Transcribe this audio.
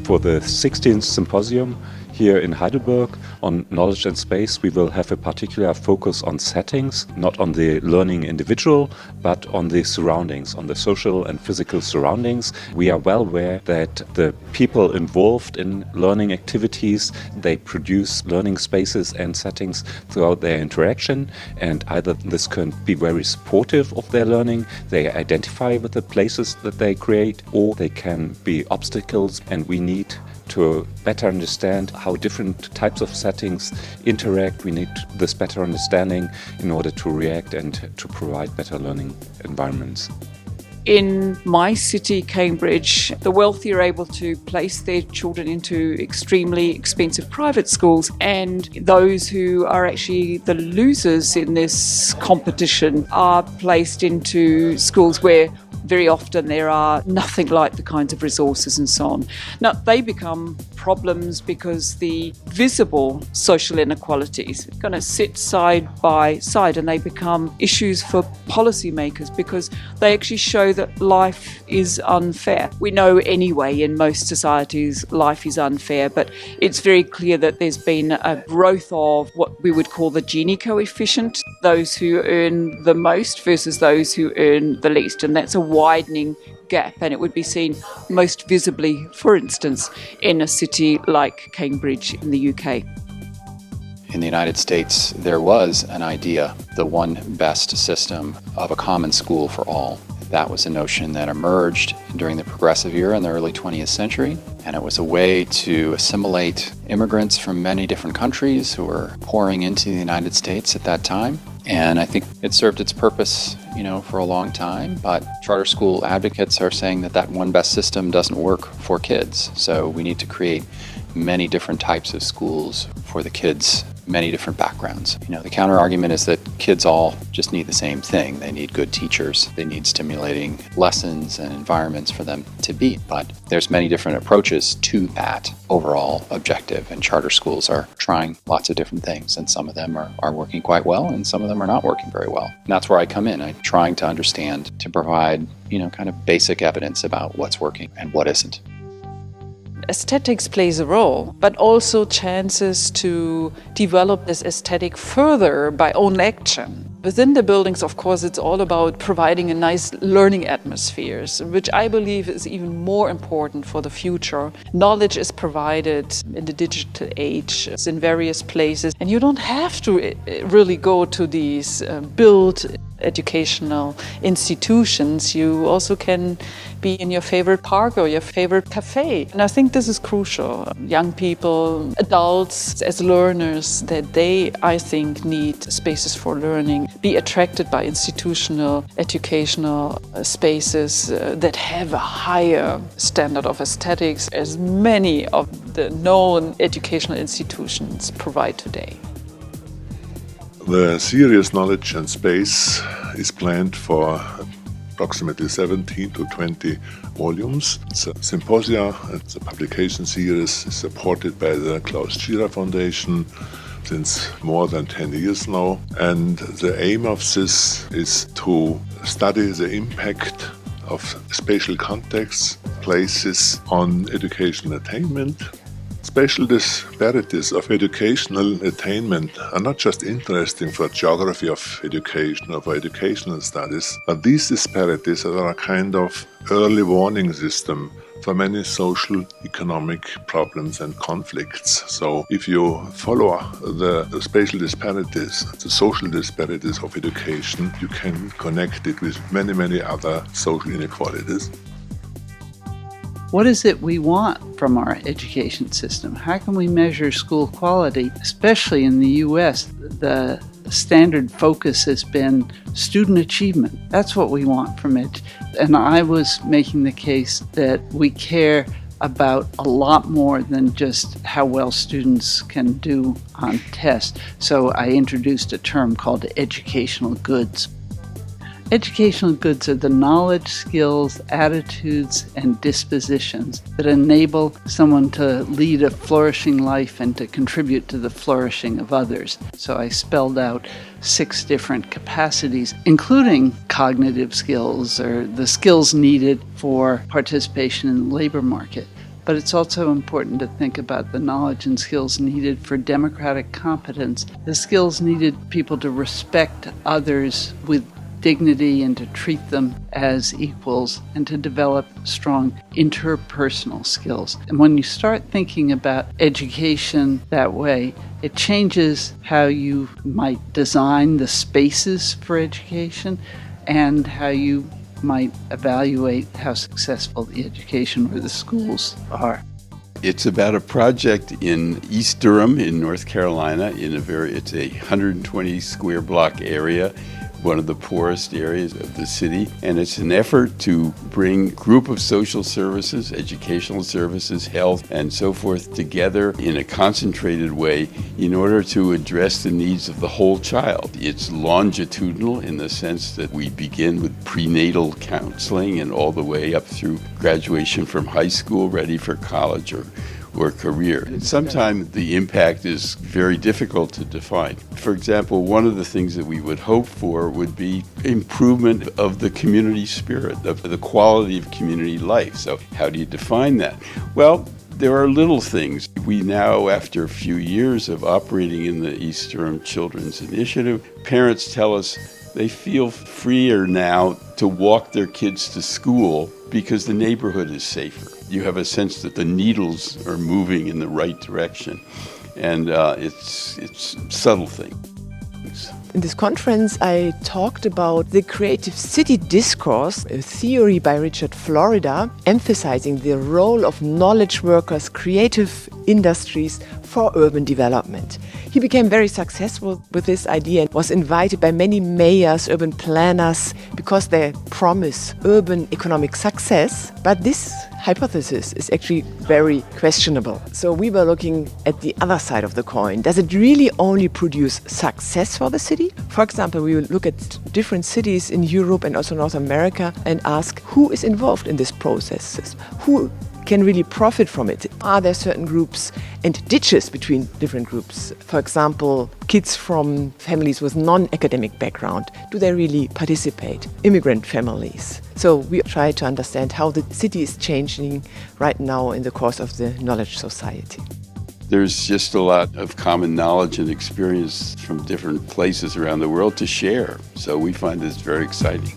For the 16th Symposium here in Heidelberg on knowledge and space, we will have a particular focus on settings, not on the learning individual, but on the surroundings, on the social and physical surroundings. We are well aware that the people involved in learning activities, they produce learning spaces and settings throughout their interaction, and either this can be very supportive of their learning, they identify with the places that they create, or they can be obstacles, and we need to better understand how different types of settings interact. We need this better understanding in order to react and to provide better learning environments. In my city, Cambridge, the wealthy are able to place their children into extremely expensive private schools, and those who are actually the losers in this competition are placed into schools where very often there are nothing like the kinds of resources and so on. Now, they become problems because the visible social inequalities are going to sit side by side, and they become issues for policymakers because they actually show that life is unfair. We know anyway in most societies life is unfair, but it's very clear that there's been a growth of what we would call the Gini coefficient, those who earn the most versus those who earn the least, and that's a widening gap, and it would be seen most visibly, for instance, in a city like Cambridge in the UK. In the United States, there was an idea, the one best system of a common school for all. That was a notion that emerged during the progressive era in the early 20th century, and it was a way to assimilate immigrants from many different countries who were pouring into the United States at that time. And I think it served its purpose, for a long time, but charter school advocates are saying that that one best system doesn't work for kids. So we need to create many different types of schools for the kids, many different backgrounds. The counter argument is that kids all just need the same thing. They need good teachers. They need stimulating lessons and environments for them to be. But there's many different approaches to that overall objective, and charter schools are trying lots of different things, and some of them are working quite well, and some of them are not working very well. And that's where I come in. I'm trying to understand, to provide, kind of basic evidence about what's working and what isn't. Aesthetics plays a role, but also chances to develop this aesthetic further by own action. Within the buildings, of course, it's all about providing a nice learning atmosphere, which I believe is even more important for the future. Knowledge is provided in the digital age, it's in various places, and you don't have to really go to these built educational institutions. You also can be in your favorite park or your favorite cafe. And I think this is crucial. Young people, adults as learners, that they, I think, need spaces for learning, be attracted by institutional, educational spaces that have a higher standard of aesthetics, as many of the known educational institutions provide today. The series Knowledge and Space is planned for approximately 17 to 20 volumes. It's a symposia, it's a publication series supported by the Klaus Tschira Foundation since more than 10 years now. And the aim of this is to study the impact of spatial contexts, places on educational attainment. Spatial disparities of educational attainment are not just interesting for geography of education or for educational studies, but these disparities are a kind of early warning system for many social, economic problems and conflicts. So if you follow the spatial disparities, the social disparities of education, you can connect it with many, many other social inequalities. What is it we want from our education system? How can we measure school quality? Especially in the US, the standard focus has been student achievement. That's what we want from it. And I was making the case that we care about a lot more than just how well students can do on tests. So I introduced a term called educational goods. Educational goods are the knowledge, skills, attitudes, and dispositions that enable someone to lead a flourishing life and to contribute to the flourishing of others. So I spelled out 6 different capacities, including cognitive skills or the skills needed for participation in the labor market. but it's also important to think about the knowledge and skills needed for democratic competence, the skills needed people to respect others with dignity and to treat them as equals and to develop strong interpersonal skills. And when you start thinking about education that way, it changes how you might design the spaces for education and how you might evaluate how successful the education or the schools are. It's about a project in East Durham in North Carolina. It's a 120 square block area, one of the poorest areas of the city, and it's an effort to bring a group of social services, educational services, health, and so forth together in a concentrated way in order to address the needs of the whole child. It's longitudinal in the sense that we begin with prenatal counseling and all the way up through graduation from high school, ready for college or career. And sometimes the impact is very difficult to define. For example, one of the things that we would hope for would be improvement of the community spirit, of the quality of community life. So how do you define that? Well, there are little things. We now, after a few years of operating in the East Durham Children's Initiative, parents tell us they feel freer now to walk their kids to school because the neighborhood is safer. You have a sense that the needles are moving in the right direction, and it's subtle things. In this conference, I talked about the creative city discourse, a theory by Richard Florida, emphasizing the role of knowledge workers, creative industries for urban development. He became very successful with this idea and was invited by many mayors, urban planners, because they promise urban economic success. But this hypothesis is actually very questionable. So we were looking at the other side of the coin. Does it really only produce success for the city? For example, we will look at different cities in Europe and also North America and ask who is involved in these processes? Who can really profit from it? Are there certain groups and ditches between different groups? For example, kids from families with non-academic background, do they really participate? Immigrant families. So we try to understand how the city is changing right now in the course of the knowledge society. There's just a lot of common knowledge and experience from different places around the world to share. So we find this very exciting.